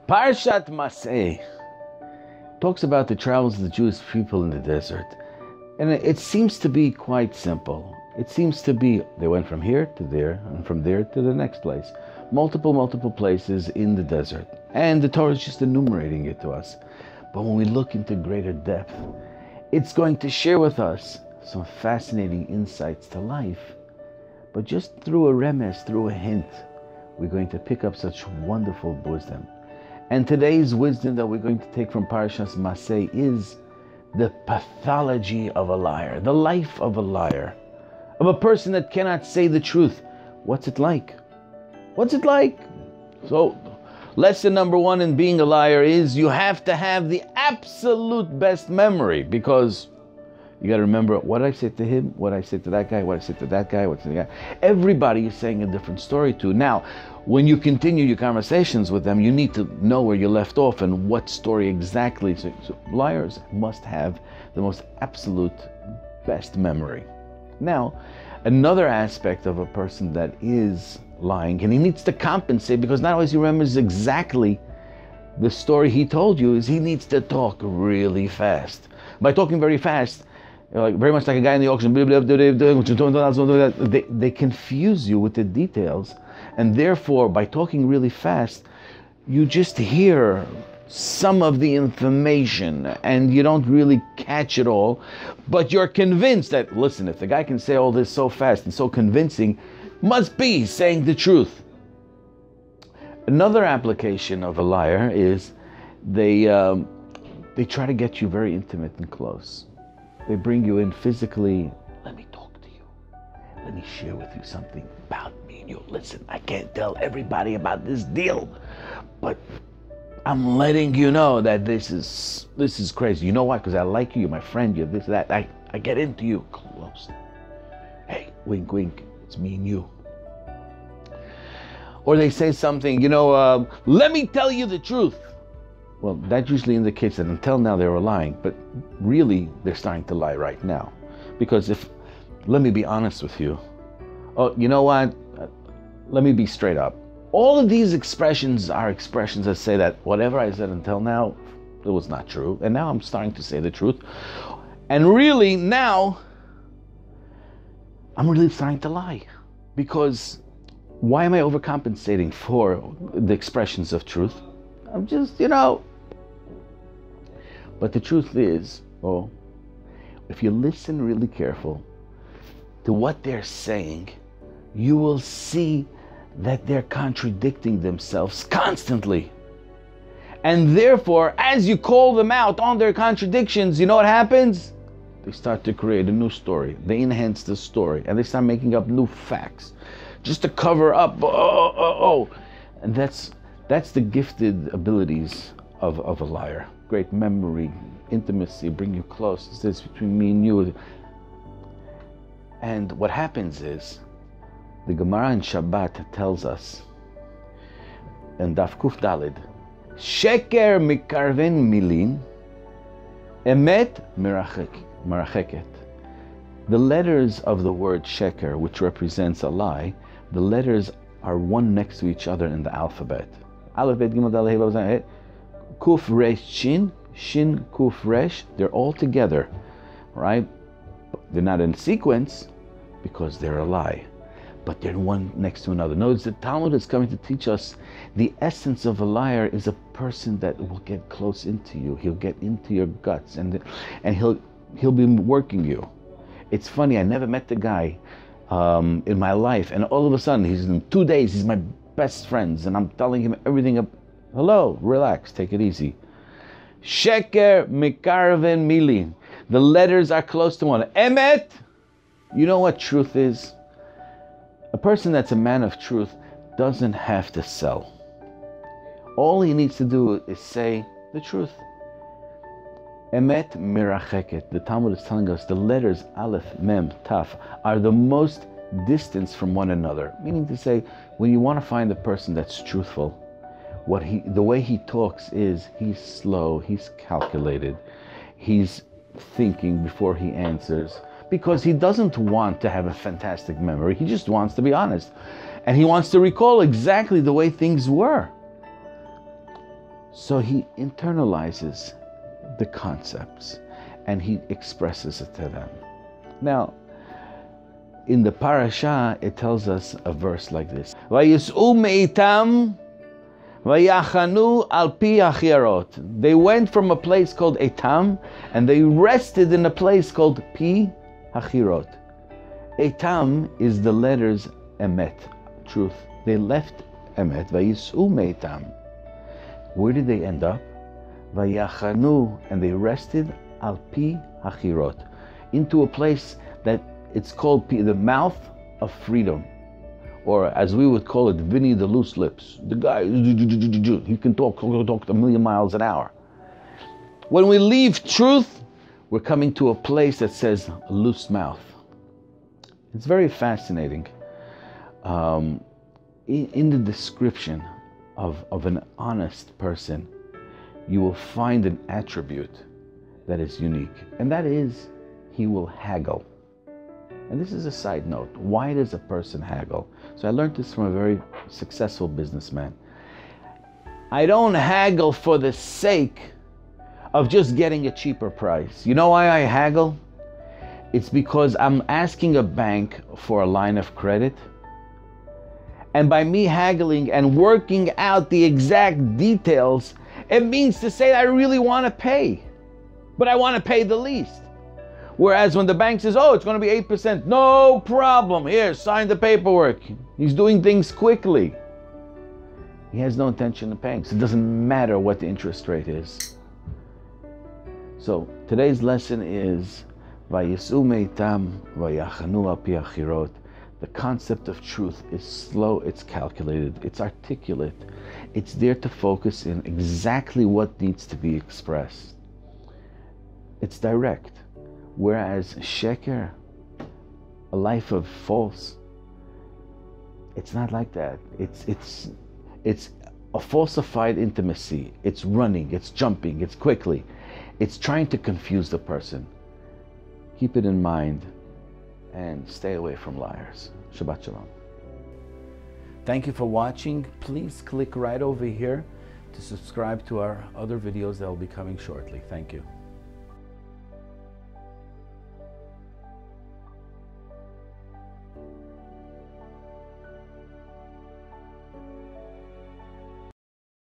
Parashat Masei talks about the travels of the Jewish people in the desert. And it seems to be quite simple. It seems to be, they went from here to there, and from there to the next place. Multiple places in the desert. And the Torah is just enumerating it to us. But when we look into greater depth, it's going to share with us some fascinating insights to life. But just through a remes, through a hint, we're going to pick up such wonderful wisdom. And today's wisdom that we're going to take from Parashah Masei is the pathology of a liar, the life of a liar, of a person that cannot say the truth. What's it like? What's it like? So, lesson number one in being a liar is you have to have the absolute best memory, because you got to remember what I said to him, what I said to that guy, what I said to that guy, what's the guy. Everybody is saying a different story to. Now, when you continue your conversations with them, you need to know where you left off and what story exactly. So liars must have the most absolute best memory. Now, another aspect of a person that is lying, and he needs to compensate, because not always he remembers exactly the story he told you, is he needs to talk really fast. By talking very fast, like very much like a guy in the auction, they confuse you with the details, and therefore by talking really fast, you just hear some of the information and you don't really catch it all, but you're convinced that, listen, if the guy can say all this so fast and so convincing, must be saying the truth. Another application of a liar is they try to get you very intimate and close. They bring you in physically. Let me talk to you. Let me share with you something about me and you. Listen, I can't tell everybody about this deal, but I'm letting you know that this is crazy. You know why? Because I like you. You're my friend. You're this, that. I get into you close. Hey, wink, wink. It's me and you. Or they say something, let me tell you the truth. Well, that usually indicates that until now they were lying, but really they're starting to lie right now. Because let me be honest with you. Oh, you know what? Let me be straight up. All of these expressions are expressions that say that whatever I said until now, it was not true. And now I'm starting to say the truth. And really now, I'm really starting to lie. Because why am I overcompensating for the expressions of truth? I'm just, But the truth is, if you listen really careful to what they're saying, you will see that they're contradicting themselves constantly. And therefore, as you call them out on their contradictions, you know what happens? They start to create a new story. They enhance the story and they start making up new facts just to cover up. And that's the gifted abilities of a liar. Great memory, intimacy, bring you close. It's this between me and you. And what happens is, the Gemara in Shabbat tells us, in Daf Kuf Dalid, Sheker mikarven milin, emet meracheket. The letters of the word sheker, which represents a lie, the letters are one next to each other in the alphabet. Aleph, Bet, Gimel, Dal, He, Vav, Zayin, Kuf, Resh, Shin, Shin, Kuf, Resh. They're all together, right? They're not in sequence because they're a lie, but they're one next to another. Notice the Talmud is coming to teach us the essence of a liar is a person that will get close into you. He'll get into your guts and he'll be working you. It's funny, I never met the guy in my life, and all of a sudden, in 2 days, he's my best friends, and I'm telling him everything. Hello, relax, take it easy. Sheker mikarven milin. The letters are close to one. Emet. You know what truth is? A person that's a man of truth doesn't have to sell. All he needs to do is say the truth. Emet miracheket. The Talmud is telling us the letters Aleph, Mem, Taf are the most distance from one another. Meaning to say, when you want to find a person that's truthful, the way he talks is he's slow, he's calculated, he's thinking before he answers, because he doesn't want to have a fantastic memory. He just wants to be honest, and he wants to recall exactly the way things were. So he internalizes the concepts and he expresses it to them. Now, in the Parashah, it tells us a verse like this. Vayis'u me'itam vayachanu al pi hachirot. They went from a place called Etam and they rested in a place called Pi hachirot. Etam is the letters Emet, truth. They left Emet, vayis'u me'itam. Where did they end up? Vayachanu, and they rested al pi hachirot, into a place that it's called the mouth of freedom, or as we would call it, Vinny the loose lips. The guy, he can talk a million miles an hour. When we leave truth, we're coming to a place that says loose mouth. It's very fascinating. In the description of an honest person, you will find an attribute that is unique, and that is he will haggle. And this is a side note. Why does a person haggle? So I learned this from a very successful businessman. I don't haggle for the sake of just getting a cheaper price. You know why I haggle? It's because I'm asking a bank for a line of credit, and by me haggling and working out the exact details, it means to say I really want to pay, but I want to pay the least. Whereas when the bank says, oh, it's going to be 8%, no problem, here, sign the paperwork. He's doing things quickly. He has no intention of paying, so it doesn't matter what the interest rate is. So today's lesson is, Vayis'u me'itam vayachanu al pi hachirot. The concept of truth is slow, it's calculated, it's articulate. It's there to focus in exactly what needs to be expressed. It's direct. Whereas sheker, a life of false, it's not like that. It's a falsified intimacy. It's running, it's jumping, it's quickly. It's trying to confuse the person. Keep it in mind and stay away from liars. Shabbat Shalom. Thank you for watching. Please click right over here to subscribe to our other videos that will be coming shortly. Thank you.